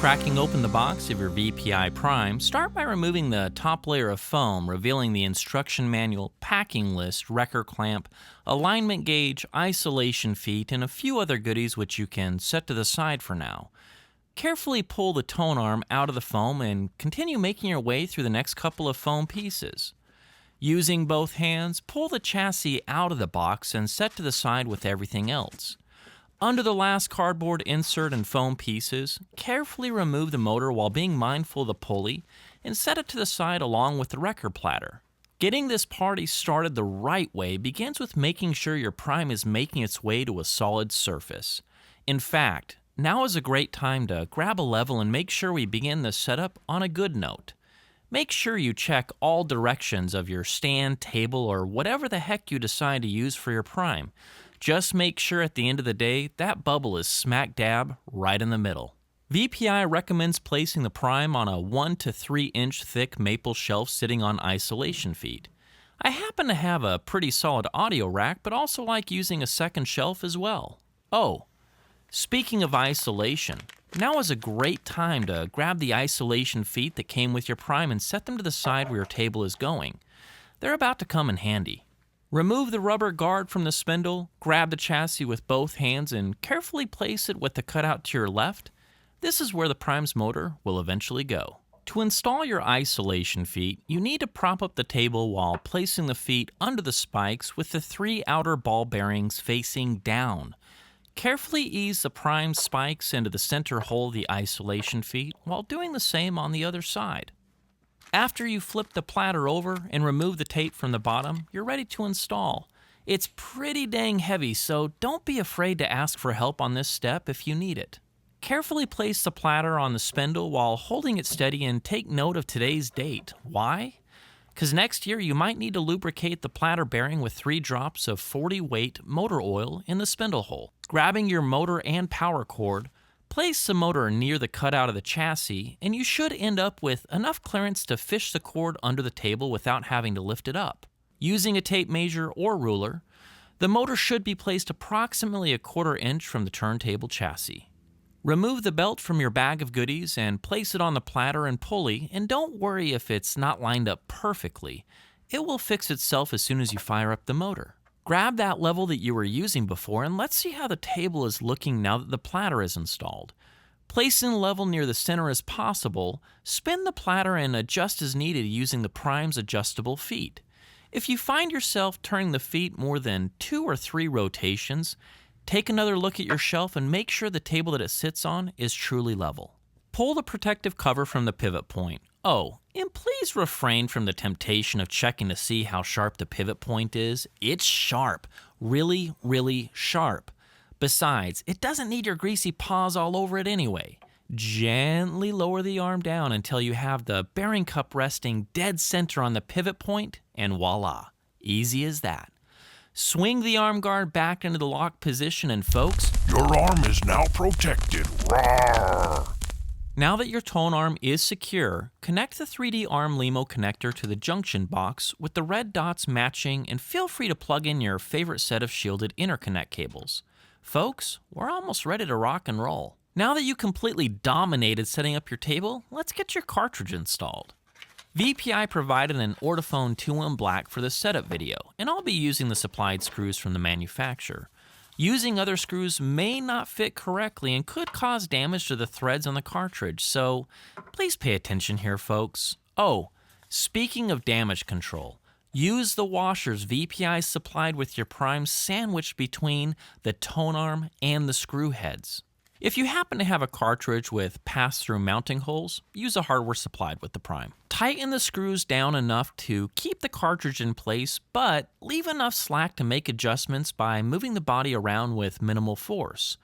Cracking open the box of your VPI Prime, start by removing the top layer of foam, revealing the instruction manual, packing list, wrecker clamp, alignment gauge, isolation feet, and a few other goodies which you can set to the side for now. Carefully pull the tone arm out of the foam and continue making your way through the next couple of foam pieces. Using both hands, pull the chassis out of the box and set to the side with everything else. Under the last cardboard insert and foam pieces, carefully remove the motor while being mindful of the pulley and set it to the side along with the wrecker platter. Getting this party started the right way begins with making sure your Prime is making its way to a solid surface. In fact, now is a great time to grab a level and make sure we begin the setup on a good note. Make sure you check all directions of your stand, table, or whatever the heck you decide to use for your Prime. Just make sure at the end of the day, that bubble is smack dab right in the middle. VPI recommends placing the Prime on a 1 to 3 inch thick maple shelf sitting on isolation feet. I happen to have a pretty solid audio rack, but also like using a second shelf as well. Oh, speaking of isolation, now is a great time to grab the isolation feet that came with your Prime and set them to the side where your table is going. They're about to come in handy. Remove the rubber guard from the spindle, grab the chassis with both hands, and carefully place it with the cutout to your left. This is where the Prime's motor will eventually go. To install your isolation feet, you need to prop up the table while placing the feet under the spikes with the 3 outer ball bearings facing down. Carefully ease the Prime spikes into the center hole of the isolation feet while doing the same on the other side. After you flip the platter over and remove the tape from the bottom, you're ready to install. It's pretty dang heavy, so don't be afraid to ask for help on this step if you need it. Carefully place the platter on the spindle while holding it steady and take note of today's date. Why? Because next year you might need to lubricate the platter bearing with 3 drops of 40 weight motor oil in the spindle hole. Grabbing your motor and power cord, place the motor near the cutout of the chassis, and you should end up with enough clearance to fish the cord under the table without having to lift it up. Using a tape measure or ruler, the motor should be placed approximately 1/4 inch from the turntable chassis. Remove the belt from your bag of goodies and place it on the platter and pulley, and don't worry if it's not lined up perfectly. It will fix itself as soon as you fire up the motor. Grab that level that you were using before and let's see how the table is looking now that the platter is installed. Placing the level near the center as possible, spin the platter and adjust as needed using the Prime's adjustable feet. If you find yourself turning the feet more than 2 or 3 rotations, take another look at your shelf and make sure the table that it sits on is truly level. Pull the protective cover from the pivot point. Oh, and please refrain from the temptation of checking to see how sharp the pivot point is. It's sharp. Really, really sharp. Besides, it doesn't need your greasy paws all over it anyway. Gently lower the arm down until you have the bearing cup resting dead center on the pivot point, and voila. Easy as that. Swing the arm guard back into the lock position, and folks, your arm is now protected. Rawr! Now that your tone arm is secure, connect the 3D arm LEMO connector to the junction box with the red dots matching, and feel free to plug in your favorite set of shielded interconnect cables. Folks, we're almost ready to rock and roll. Now that you completely dominated setting up your table, let's get your cartridge installed. VPI provided an Ortophone 2M Black for the setup video, and I'll be using the supplied screws from the manufacturer. Using other screws may not fit correctly and could cause damage to the threads on the cartridge, so please pay attention here, folks. Oh, speaking of damage control, use the washers VPI supplied with your Prime sandwiched between the tone arm and the screw heads. If you happen to have a cartridge with pass-through mounting holes, use a hardware supplied with the Prime. Tighten the screws down enough to keep the cartridge in place, but leave enough slack to make adjustments by moving the body around with minimal force.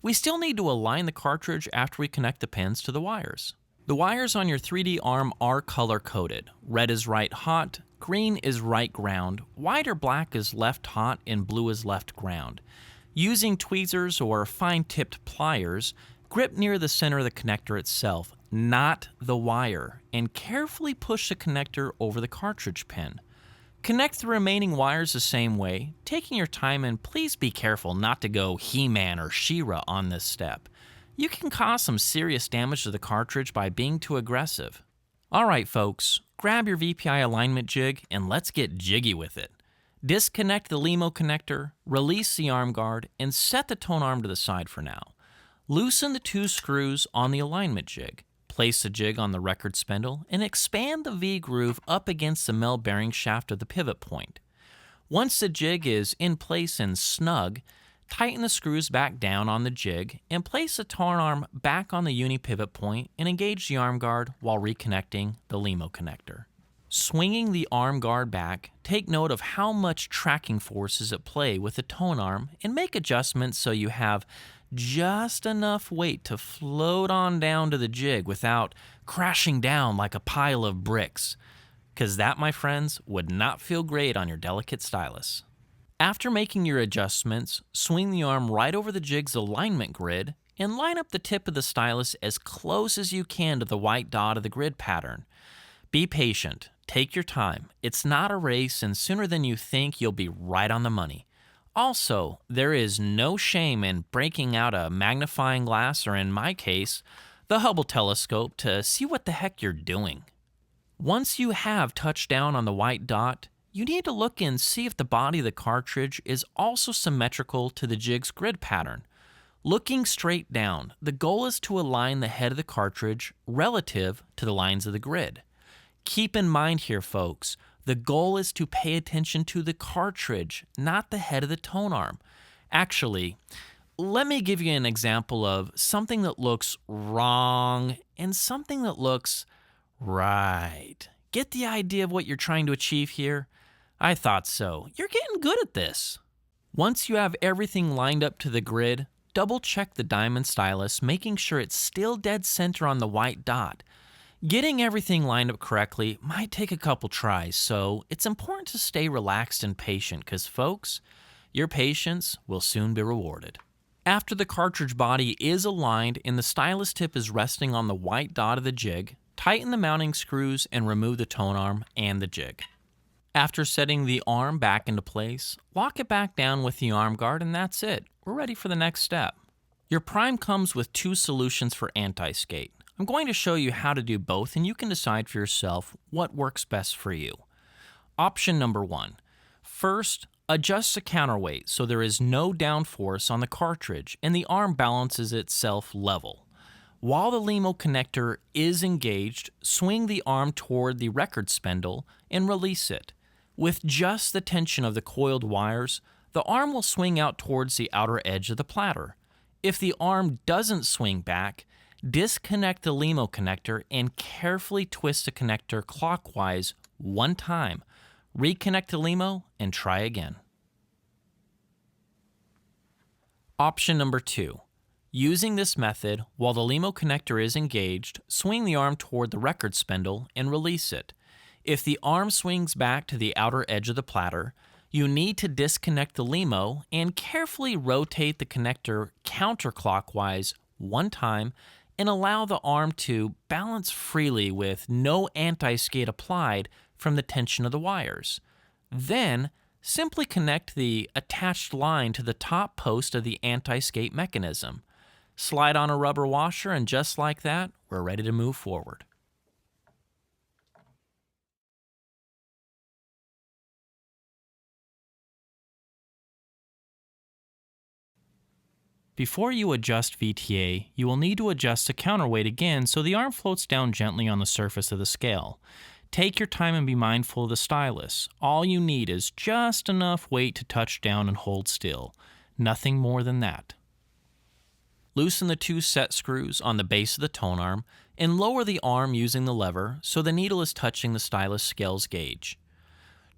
We still need to align the cartridge after we connect the pins to the wires. The wires on your 3D arm are color-coded. Red is right hot, green is right ground, white or black is left hot, and blue is left ground. Using tweezers or fine-tipped pliers, grip near the center of the connector itself, not the wire, and carefully push the connector over the cartridge pin. Connect the remaining wires the same way, taking your time, and please be careful not to go He-Man or She-Ra on this step. you can cause some serious damage to the cartridge by being too aggressive. Alright folks, grab your VPI alignment jig and let's get jiggy with it. Disconnect the LEMO connector, release the arm guard, and set the tone arm to the side for now. Loosen the 2 screws on the alignment jig. Place the jig on the record spindle and expand the V-groove up against the mel bearing shaft of the pivot point. Once the jig is in place and snug, tighten the screws back down on the jig and place the tone arm back on the uni pivot point and engage the arm guard while reconnecting the LEMO connector. Swinging the arm guard back, take note of how much tracking force is at play with the tone arm and make adjustments so you have just enough weight to float on down to the jig without crashing down like a pile of bricks. Because that, my friends, would not feel great on your delicate stylus. After making your adjustments, swing the arm right over the jig's alignment grid and line up the tip of the stylus as close as you can to the white dot of the grid pattern. Be patient. Take your time. It's not a race, and sooner than you think, you'll be right on the money. Also, there is no shame in breaking out a magnifying glass, or in my case, the Hubble telescope, to see what the heck you're doing. Once you have touched down on the white dot, you need to look and see if the body of the cartridge is also symmetrical to the jig's grid pattern. Looking straight down, the goal is to align the head of the cartridge relative to the lines of the grid. Keep in mind here, folks, the goal is to pay attention to the cartridge, not the head of the tone arm. Actually, let me give you an example of something that looks wrong and something that looks right. Get the idea of what you're trying to achieve here? I thought so. You're getting good at this. Once you have everything lined up to the grid, double check the diamond stylus, making sure it's still dead center on the white dot. Getting everything lined up correctly might take a couple tries, so it's important to stay relaxed and patient because, folks, your patience will soon be rewarded. After the cartridge body is aligned and the stylus tip is resting on the white dot of the jig, tighten the mounting screws and remove the tone arm and the jig. After setting the arm back into place, lock it back down with the arm guard, and that's it. We're ready for the next step. Your prime comes with 2 solutions for Antiskate. I'm going to show you how to do both, and you can decide for yourself what works best for you. Option number 1. First, adjust the counterweight so there is no downforce on the cartridge and the arm balances itself level. While the LEMO connector is engaged, swing the arm toward the record spindle and release it. With just the tension of the coiled wires, the arm will swing out towards the outer edge of the platter. If the arm doesn't swing back, disconnect the LEMO connector and carefully twist the connector clockwise 1 time. Reconnect the LEMO and try again. Option number 2. Using this method, while the LEMO connector is engaged, swing the arm toward the record spindle and release it. If the arm swings back to the outer edge of the platter, you need to disconnect the LEMO and carefully rotate the connector counterclockwise 1 time and allow the arm to balance freely with no anti-skate applied from the tension of the wires. Then, simply connect the attached line to the top post of the anti-skate mechanism. Slide on a rubber washer, and just like that, we're ready to move forward. Before you adjust VTA, you will need to adjust the counterweight again so the arm floats down gently on the surface of the scale. Take your time and be mindful of the stylus. All you need is just enough weight to touch down and hold still. Nothing more than that. Loosen the 2 set screws on the base of the tone arm and lower the arm using the lever so the needle is touching the stylus scale's gauge.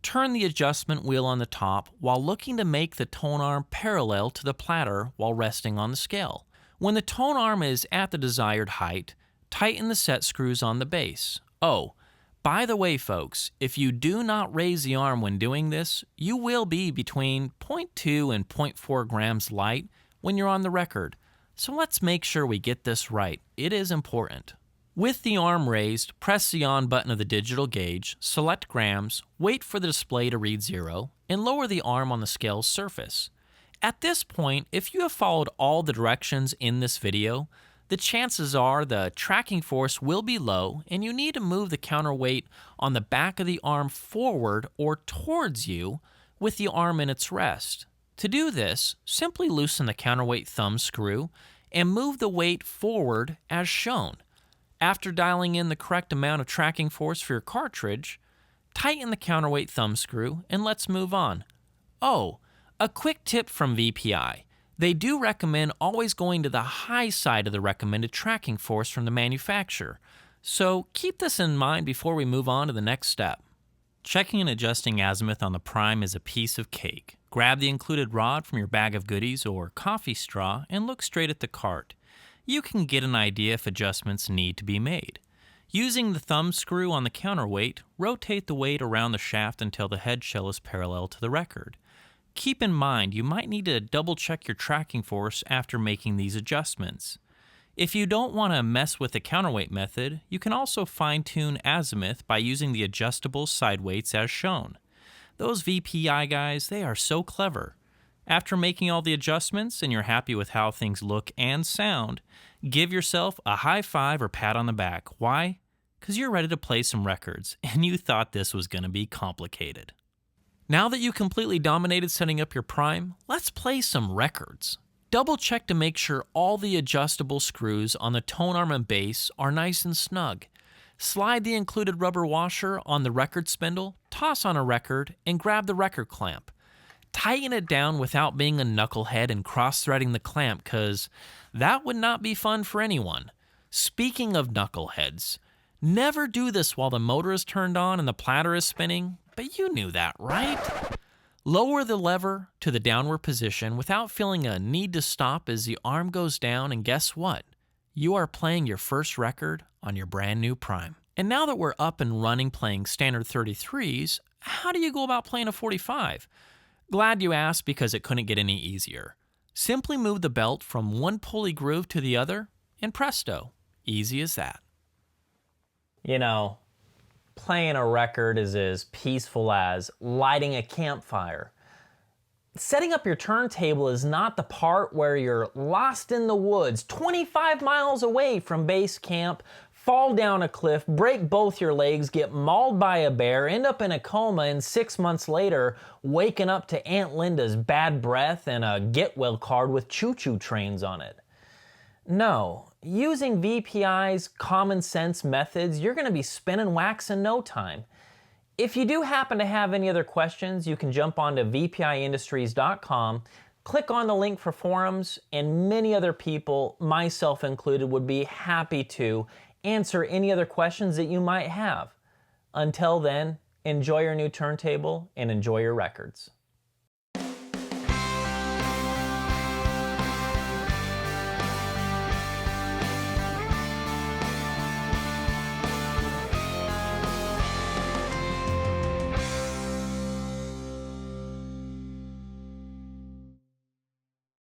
Turn the adjustment wheel on the top while looking to make the tone arm parallel to the platter while resting on the scale. When the tone arm is at the desired height, tighten the set screws on the base. Oh, by the way, folks, if you do not raise the arm when doing this, you will be between 0.2 and 0.4 grams light when you're on the record. So let's make sure we get this right. It is important. With the arm raised, press the on button of the digital gauge, select grams, wait for the display to read 0, and lower the arm on the scale's surface. At this point, if you have followed all the directions in this video, the chances are the tracking force will be low and you need to move the counterweight on the back of the arm forward or towards you with the arm in its rest. To do this, simply loosen the counterweight thumb screw and move the weight forward as shown. After dialing in the correct amount of tracking force for your cartridge, tighten the counterweight thumb screw and let's move on. Oh, a quick tip from VPI. They do recommend always going to the high side of the recommended tracking force from the manufacturer, so keep this in mind before we move on to the next step. Checking and adjusting azimuth on the Prime is a piece of cake. Grab the included rod from your bag of goodies or coffee straw and look straight at the cart. You can get an idea if adjustments need to be made. Using the thumb screw on the counterweight, rotate the weight around the shaft until the head shell is parallel to the record. Keep in mind you might need to double check your tracking force after making these adjustments. If you don't want to mess with the counterweight method, you can also fine-tune azimuth by using the adjustable side weights as shown. Those VPI guys, they are so clever. After making all the adjustments and you're happy with how things look and sound, give yourself a high five or pat on the back. Why? Because you're ready to play some records, and you thought this was going to be complicated. Now that you completely dominated setting up your Prime, let's play some records. Double check to make sure all the adjustable screws on the tonearm and base are nice and snug. Slide the included rubber washer on the record spindle, toss on a record, and grab the record clamp. Tighten it down without being a knucklehead and cross-threading the clamp, because that would not be fun for anyone. Speaking of knuckleheads, never do this while the motor is turned on and the platter is spinning, but you knew that, right? Lower the lever to the downward position without feeling a need to stop as the arm goes down, and guess what? You are playing your first record on your brand new Prime. And now that we're up and running playing standard 33s, how do you go about playing a 45? Glad you asked, because it couldn't get any easier. Simply move the belt from one pulley groove to the other, and presto, easy as that. You know, playing a record is as peaceful as lighting a campfire. Setting up your turntable is not the part where you're lost in the woods, 25 miles away from base camp, fall down a cliff, break both your legs, get mauled by a bear, end up in a coma, and 6 months later, waking up to Aunt Linda's bad breath and a get well card with choo-choo trains on it. No, using VPI's common sense methods, you're going to be spinning wax in no time. If you do happen to have any other questions, you can jump onto vpiindustries.com, click on the link for forums, and many other people, myself included, would be happy to answer any other questions that you might have. Until then, enjoy your new turntable and enjoy your records.